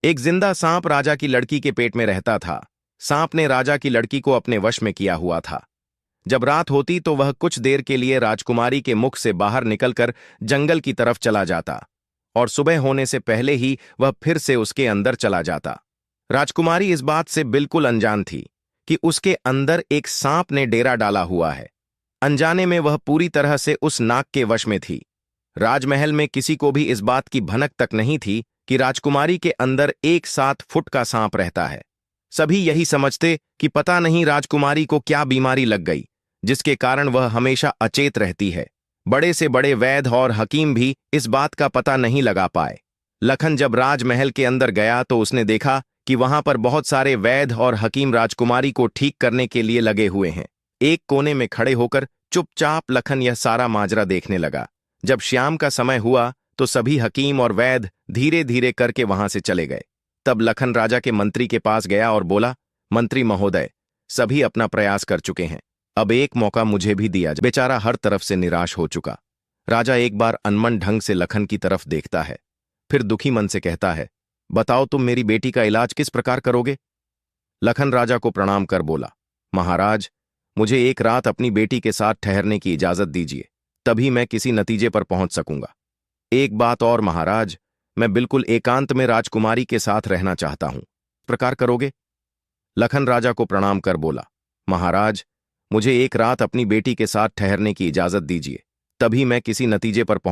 एक जिंदा सांप राजा की लड़की के पेट में रहता था। सांप ने राजा की लड़की को अपने वश में किया हुआ था। जब रात होती तो वह कुछ देर के लिए राजकुमारी के मुख से बाहर निकलकर जंगल की तरफ चला जाता और सुबह होने से पहले ही वह फिर से उसके अंदर चला जाता। राजकुमारी इस बात से बिल्कुल अनजान थी कि उसके अंदर एक सांप ने डेरा डाला हुआ है। अनजाने में वह पूरी तरह से उस नाग के वश में थी। राजमहल में किसी को भी इस बात की भनक तक नहीं थी कि राजकुमारी के अंदर एक 7 फुट का सांप रहता है। सभी यही समझते कि पता नहीं राजकुमारी को क्या बीमारी लग गई, जिसके कारण वह हमेशा अचेत रहती है। बड़े से बड़े वैद्य और हकीम भी इस बात का पता नहीं लगा पाए। लखन जब राजमहल के अंदर गया तो उसने देखा कि वहां पर बहुत सारे वैद्य और हकीम राजकुमारी को ठीक करने के लिए लगे हुए हैं। एक कोने में खड़े होकर चुपचाप लखन यह सारा माजरा देखने लगा। जब शाम का समय हुआ तो सभी हकीम और वैद्य धीरे धीरे करके वहां से चले गए। तब लखन राजा के मंत्री के पास गया और बोला, मंत्री महोदय, सभी अपना प्रयास कर चुके हैं, अब एक मौका मुझे भी दिया जाए। बेचारा हर तरफ से निराश हो चुका। राजा एक बार अनमन ढंग से लखन की तरफ देखता है, फिर दुखी मन से कहता है, बताओ तुम मेरी बेटी का इलाज किस प्रकार करोगे। लखन राजा को प्रणाम कर बोला, महाराज, मुझे एक रात अपनी बेटी के साथ ठहरने की इजाजत दीजिए, तभी मैं किसी नतीजे पर पहुंच सकूंगा। एक बात और महाराज, मैं बिल्कुल एकांत में राजकुमारी के साथ रहना चाहता हूं, प्रकार करोगे। लखन राजा को प्रणाम कर बोला, महाराज, मुझे एक रात अपनी बेटी के साथ ठहरने की इजाजत दीजिए, तभी मैं किसी नतीजे पर पहुंच